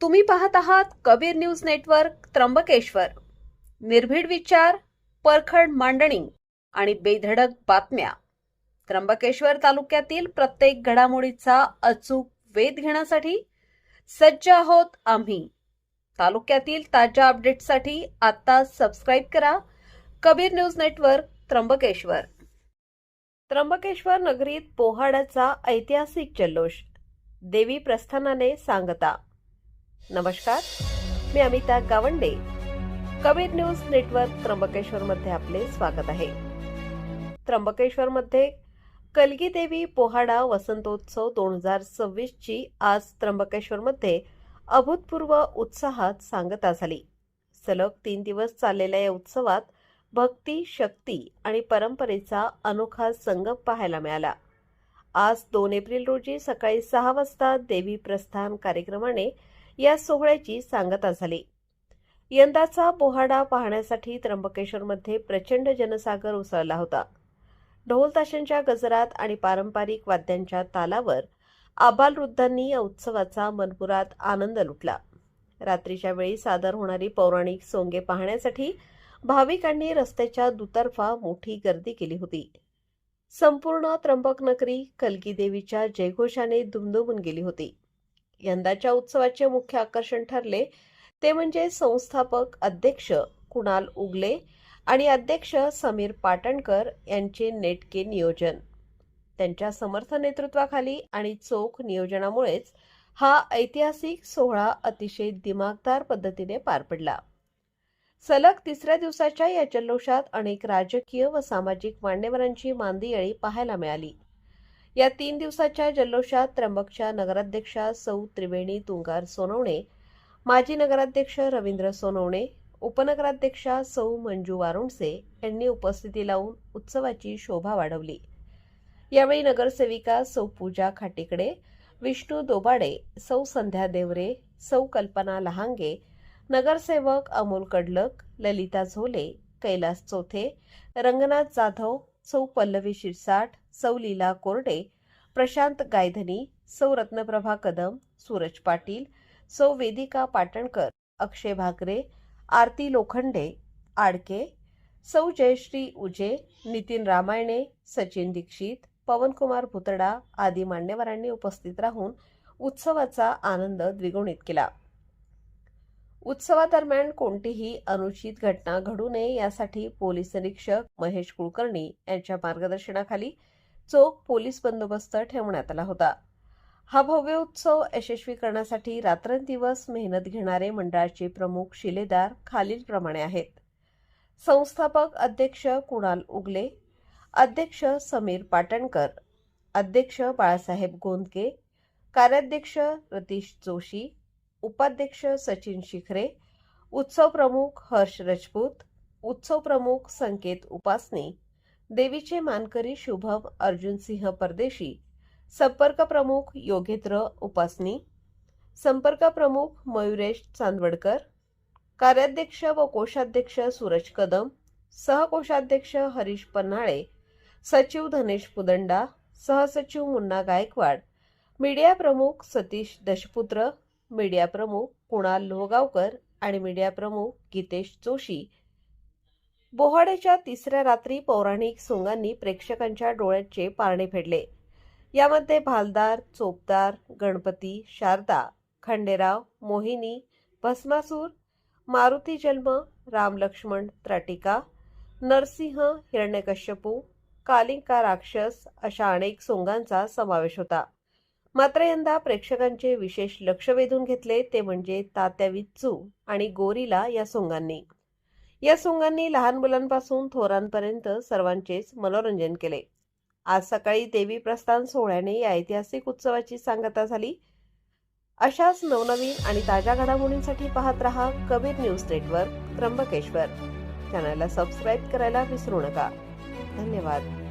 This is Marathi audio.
तुम्ही पाहत आहात कबीर न्यूज नेटवर्क त्र्यंबकेश्वर. निर्भीड विचार, परखड मांडणी आणि बेधडक बातम्या. त्र्यंबकेश्वर तालुक्यातील प्रत्येक घडामोडीचा अचूक वेध घेण्यासाठी सज्ज आहोत आम्ही. तालुक्यातील ताज्या अपडेट्ससाठी आता सबस्क्राईब करा कबीर न्यूज नेटवर्क त्र्यंबकेश्वर. त्र्यंबकेश्वर नगरीत पोहाड्याचा ऐतिहासिक जल्लोष, देवी प्रस्थानाने सांगता. नमस्कार, मी अमिता गावंडे. कबीर न्यूज नेटवर्क त्र्यंबकेश्वरमध्ये आपले स्वागत आहे. त्र्यंबकेश्वरमध्ये कलगी देवी पोहाडा वसंतोत्सव 2026 ची आज त्र्यंबकेश्वरमध्ये अभूतपूर्व उत्साहात सांगता झाली. सलग 3 दिवस चाललेल्या या उत्सवात भक्ती, शक्ती आणि परंपरेचा अनोखा संगम पाहायला मिळाला. आज 2 एप्रिल रोजी सकाळी 6 वाजता देवी प्रस्थान कार्यक्रमाने या सोहळ्याची सांगता झाली. यंदाचा पोहाडा पाहण्यासाठी त्र्यंबकेश्वरमध्ये प्रचंड जनसागर उसळला होता. ढोल ताशांच्या गजरात आणि पारंपरिक वाद्यांच्या तालावर आबालवृद्धांनी या उत्सवाचा मनमुराद आनंद लुटला. रात्रीच्या वेळी सादर होणारी पौराणिक सोंगे पाहण्यासाठी भाविकांनी रस्त्याच्या दुतर्फा मोठी गर्दी केली होती. संपूर्ण त्र्यंबक नगरी कलगी देवीच्या जयघोषाने दुमदुमून गेली होती. यंदाच्या उत्सवाचे मुख्य आकर्षण ठरले ते म्हणजे संस्थापक अध्यक्ष कुणाल उगले आणि अध्यक्ष समीर पाटणकर यांचे नेटके नियोजन. त्यांच्या समर्थ नेतृत्वाखाली आणि चोख नियोजनामुळेच हा ऐतिहासिक सोहळा अतिशय दिमागदार पद्धतीने पार पडला. सलग 3ऱ्या दिवसाच्या या जल्लोषात अनेक राजकीय व सामाजिक मान्यवरांची मांदियाळी पाहायला मिळाली. या 3 दिवसाच्या जल्लोषात त्र्यंबकच्या नगराध्यक्षा सौ त्रिवेणी तुंगार सोनवणे, माजी नगराध्यक्ष रवींद्र सोनवणे, उपनगराध्यक्षा सौ मंजू वारुणसे यांनी उपस्थिती लावून उत्सवाची शोभा वाढवली. यावेळी नगरसेविका सौ पूजा खाटीकडे, विष्णू दोबाडे, सौ संध्या देवरे, सौ कल्पना लहांगे, नगरसेवक अमोल कडलक, ललिता झोले, कैलास चोथे, रंगनाथ जाधव, सौ पल्लवी शिरसाट, सौ लीला कोरडे, प्रशांत गायधनी, सौ रत्नप्रभा कदम, सूरज पाटील, सौ वेदिका पाटणकर, अक्षय भागरे, आरती लोखंडे आडके, सौ जयश्री उजे, नितीन रामायणे, सचिन दीक्षित, पवनकुमार भुतडा आदी मान्यवरांनी उपस्थित राहून उत्सवाचा आनंद द्विगुणित केला. उत्सवादरम्यान कोणतीही अनुचित घटना घडू नये यासाठी पोलीस निरीक्षक महेश कुलकर्णी यांच्या मार्गदर्शनाखाली चोख पोलीस बंदोबस्त ठेवण्यात आला होता. हा भव्य उत्सव यशस्वी करण्यासाठी रात्रंदिवस मेहनत घेणारे मंडळाचे प्रमुख शिलेदार खालीलप्रमाणे आहेत. संस्थापक अध्यक्ष कुणाल उगले, अध्यक्ष समीर पाटणकर, अध्यक्ष बाळासाहेब गोंदके, कार्याध्यक्ष रतीश जोशी, उपाध्यक्ष सचिन शिखरे, उत्सव प्रमुख हर्ष राजपूत, उत्सव प्रमुख संकेत उपासनी, देवीचे मानकरी शुभम अर्जुनसिंह परदेशी, संपर्क प्रमुख योगेंद्र उपासनी, संपर्क प्रमुख मयुरेश चांदवडकर, कार्याध्यक्ष व कोषाध्यक्ष सूरज कदम, सहकोषाध्यक्ष हरीश पन्हाळे, सचिव धनेश पुदंडा, सहसचिव मुन्ना गायकवाड, मीडिया प्रमुख सतीश दशपुत्र, मीडिया प्रमुख कुणाल लोहगावकर आणि मीडिया प्रमुख गीतेश जोशी. पोहाड्याच्या 3ऱ्या रात्री पौराणिक सोंगांनी प्रेक्षकांच्या डोळ्याचे पारणे फेडले. यामध्ये भालदार, चोपदार, गणपती, शारदा, खंडेराव, मोहिनी, भस्मासूर, मारुती जन्म, राम लक्ष्मण त्राटिका, नरसिंह, हिरण्यकश्यपू, कालिंका राक्षस अशा अनेक सोंगांचा समावेश होता. मात्र यंदा प्रेक्षकांचे विशेष लक्ष वेधून घेतले ते म्हणजे तात्या विच्चू आणि गोरीला या सोंगांनी. या सोंगांनी लहान मुलांपासून थोरांपर्यंत सर्वांचेच मनोरंजन केले. आज सकाळी देवी प्रस्थान सोहळ्याने या ऐतिहासिक उत्सवाची सांगता झाली. अशाच नवनवीन आणि ताज्या घडामोडींसाठी पाहत रहा कबीर न्यूज नेटवर्क त्र्यंबकेश्वर. चॅनलला सबस्क्राईब करायला विसरू नका. धन्यवाद.